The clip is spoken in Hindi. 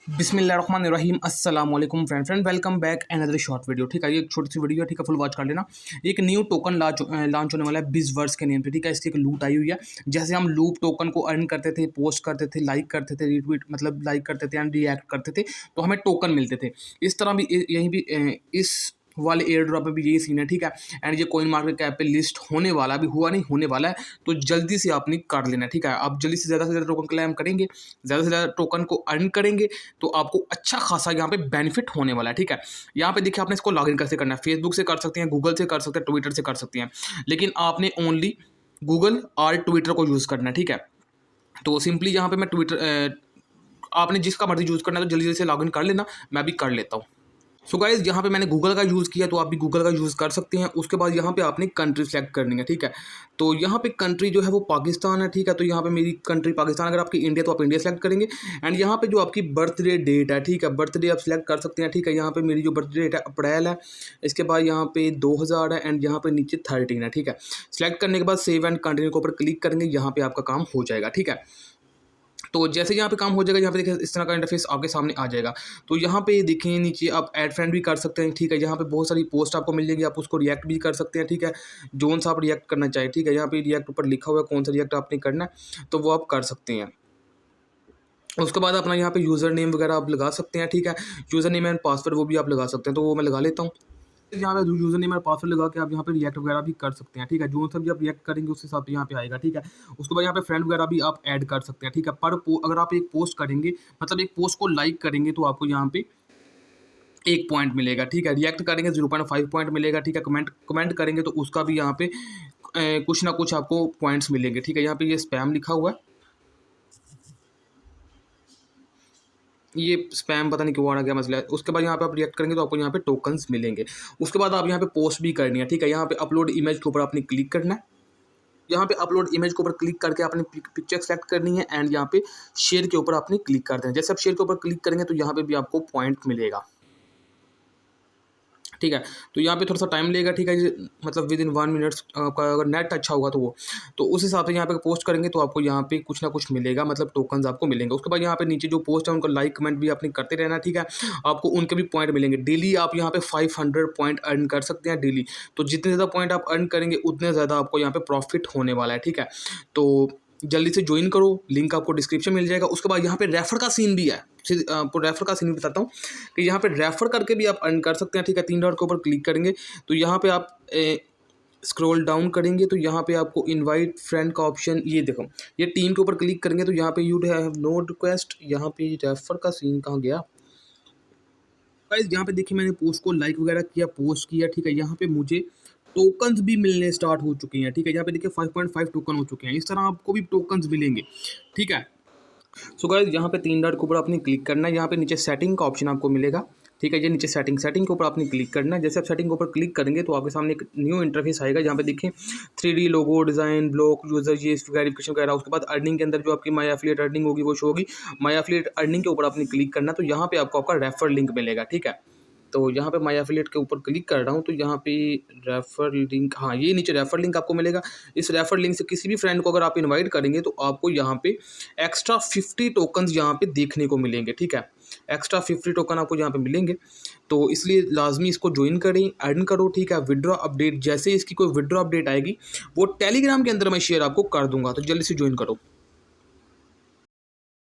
बिस्मिल्लाहिर्रहमानिर्रहीम अस्सलाम वालेकुम friend welcome back another short video. ठीक है, ये एक छोटी सी वीडियो है, ठीक है, फुल वॉच कर लेना। एक न्यू टोकन लॉन्च होने वाला है बिजवर्स के नेम पे। ठीक है, इसकी एक लूट आई हुई है। जैसे हम लूप टोकन को अर्न करते थे, पोस्ट करते थे, लाइक करते थे, रीट्वीट मतलब लाइक करते थे एंड रिएक्ट करते थे, तो हमें टोकन मिलते थे। इस तरह भी यहीं भी इस वाले एयर ड्रॉप में भी यही सीन है। ठीक है, एंड ये कॉइन मार्केट कैप पे लिस्ट होने वाला, अभी हुआ नहीं, होने वाला है, तो जल्दी से आपने कर लेना। ठीक है, आप जल्दी से ज़्यादा टोकन क्लेम करेंगे, ज़्यादा से ज़्यादा टोकन को अर्न करेंगे, तो आपको अच्छा खासा यहाँ पे बेनिफिट होने वाला है। ठीक है, यहाँ पे देखिए आपने इसको लॉगिन कैसे करना है। फेसबुक से कर सकते हैं, गूगल से कर सकते हैं, ट्विटर से कर सकते हैं, लेकिन आपने ओनली गूगल और ट्विटर को यूज़ करना है। ठीक है, तो सिंपली यहाँ पे मैं ट्विटर आपने जिसका मर्जी यूज़ करना है तो जल्दी जल्दी से लॉगिन कर लेना, मैं भी कर लेता हूँ। सो गाइज यहाँ पे मैंने गूगल का यूज़ किया, तो आप भी गूगल का यूज़ कर सकते हैं। उसके बाद यहाँ पे आपने कंट्री सेलेक्ट करनी है। ठीक है, तो यहाँ पे कंट्री जो है वो पाकिस्तान है। ठीक है, तो यहाँ पे मेरी कंट्री पाकिस्तान, अगर आपकी इंडिया तो आप इंडिया सेलेक्ट करेंगे। एंड यहाँ पे जो आपकी बर्थडे डेट है, ठीक है, बर्थडे आप सिलेक्ट कर सकते हैं। ठीक है, यहाँ पे मेरी जो बर्थडे डेट है अप्रैल है, इसके बाद यहाँ पे 2000 है एंड यहाँ पे नीचे 13 है। ठीक है, सेलेक्ट करने के बाद सेव एंड कंटिन्यू के ऊपर क्लिक करेंगे, यहाँ पे आपका काम हो जाएगा। ठीक है, तो जैसे यहाँ पे काम हो जाएगा, यहाँ पे देखिए इस तरह का इंटरफेस आपके सामने आ जाएगा। तो यहाँ पे देखिए नीचे आप ऐड फ्रेंड भी कर सकते हैं। ठीक है, यहाँ पे बहुत सारी पोस्ट आपको मिल जाएगी, आप उसको रिएक्ट भी कर सकते हैं। ठीक है, जोन सा आप रिएक्ट करना चाहिए। ठीक है, यहाँ पे रिएक्ट ऊपर लिखा हुआ है, कौन सा रिएक्ट आपने करना है, तो वो आप कर सकते हैं। उसके बाद अपना यहाँ पे यूज़र नेम वगैरह आप लगा सकते हैं। ठीक है, यूज़र नेम एंड पासवर्ड वो भी आप लगा सकते हैं, तो वो मैं लगा लेता हूँ। यहाँ पे यूज़र नेम और पासवर्ड लगा के आप यहाँ पे रिएक्ट वगैरह भी कर सकते हैं। ठीक है, जो सब भी आप रिएक्ट करेंगे उस हिसाब से यहाँ पे आएगा। ठीक है, उसके बाद यहाँ पे फ्रेंड वगैरह भी आप ऐड कर सकते हैं। ठीक है, अगर आप एक पोस्ट करेंगे, मतलब एक पोस्ट को लाइक करेंगे, तो आपको यहाँ पे 1 पॉइंट मिलेगा। ठीक है, रिएक्ट करेंगे 0.5 पॉइंट मिलेगा। ठीक है, कमेंट करेंगे तो उसका भी यहाँ पे कुछ ना कुछ आपको पॉइंट्स मिलेंगे। ठीक है, यहाँ पे ये स्पैम लिखा हुआ है, ये स्पैम पता नहीं क्यों आ रहा, क्या मसला है। उसके बाद यहाँ पे आप रिएक्ट करेंगे तो आपको यहाँ पे टोकन्स मिलेंगे। उसके बाद आप यहाँ पे पोस्ट भी करनी है। ठीक है, यहाँ पे अपलोड इमेज के ऊपर आपने क्लिक करना है। यहाँ पे अपलोड इमेज के ऊपर क्लिक करके आपने पिक्चर सेलेक्ट करनी है एंड यहाँ पे शेयर के ऊपर आपने क्लिक कर देना है। जैसे आप शेयर के ऊपर क्लिक करेंगे तो यहाँ पे भी आपको पॉइंट मिलेगा। ठीक है, तो यहाँ पे थोड़ा सा टाइम लेगा। ठीक है, मतलब विद इन 1 मिनट्स आपका अगर नेट अच्छा होगा तो उस हिसाब से यहाँ पे पोस्ट करेंगे तो आपको यहाँ पे कुछ ना कुछ मिलेगा, मतलब टोकन्स आपको मिलेंगे। उसके बाद यहाँ पे नीचे जो पोस्ट है उनको लाइक कमेंट भी आपने करते रहना। ठीक है, आपको उनके भी पॉइंट मिलेंगे। डेली आप यहाँ पे 500 पॉइंट अर्न कर सकते हैं डेली। तो जितने ज़्यादा पॉइंट आप अर्न करेंगे उतने ज़्यादा आपको यहाँ पे प्रॉफिट होने वाला है। ठीक है, तो जल्दी से ज्वाइन करो, लिंक आपको डिस्क्रिप्शन मिल जाएगा। उसके बाद यहाँ पे रेफर का सीन भी है, आपको रेफर का सीन भी बताता हूँ कि यहाँ पे रेफर करके भी आप अर्न कर सकते हैं। ठीक है, 3 डॉट के ऊपर क्लिक करेंगे तो यहाँ पे आप स्क्रॉल डाउन करेंगे तो यहाँ पे आपको इनवाइट फ्रेंड का ऑप्शन, ये देखो, ये टीम के ऊपर क्लिक करेंगे तो यहाँ पे यू हैव नो रिक्वेस्ट, यहाँ पे रेफर का सीन कहाँ गया गाइस। यहाँ पे देखिए मैंने पोस्ट को लाइक वगैरह किया, पोस्ट किया। ठीक है, यहाँ पे मुझे टोकन्स भी मिलने स्टार्ट हो चुके हैं। ठीक है, यहाँ पे देखिए 5.5 टोकन हो चुके हैं। इस तरह आपको भी टोकन्स मिलेंगे। ठीक है, सो गाइस यहाँ पे 3 डॉट के ऊपर आपने क्लिक करना है, यहाँ पे नीचे सेटिंग का ऑप्शन आपको मिलेगा। ठीक है, ये नीचे सेटिंग के ऊपर आपने क्लिक करना है। जैसे आप सेटिंग के ऊपर क्लिक करेंगे तो आपके सामने एक न्यू इंटरफेस आएगा, जहाँ पे देखिए 3D logo design block user ये वेरिफिकेशन वगैरह। उसके बाद अर्निंग के अंदर जो आपकी माई एफिलिएट अर्निंग होगी वो शो होगी। माई एफिलिएट अर्निंग के ऊपर आपने क्लिक करना, तो यहाँ पे आपको आपका रेफर लिंक मिलेगा। ठीक है, तो यहाँ पे माई एफिलिएट के ऊपर क्लिक कर रहा हूँ, तो यहाँ पे रेफर लिंक, हाँ ये नीचे रेफर लिंक आपको मिलेगा। इस रेफर लिंक से किसी भी फ्रेंड को अगर आप इनवाइट करेंगे तो आपको यहाँ पे एक्स्ट्रा 50 टोकन्स यहाँ पे देखने को मिलेंगे। ठीक है, एक्स्ट्रा 50 टोकन आपको यहाँ पे मिलेंगे, तो इसलिए लाजमी इसको ज्वाइन करें, अर्न करो। ठीक है, विड्रॉ अपडेट, जैसे इसकी कोई विड्रॉ अपडेट आएगी वो टेलीग्राम के अंदर मैं शेयर आपको कर दूंगा, तो जल्दी से ज्वाइन करो।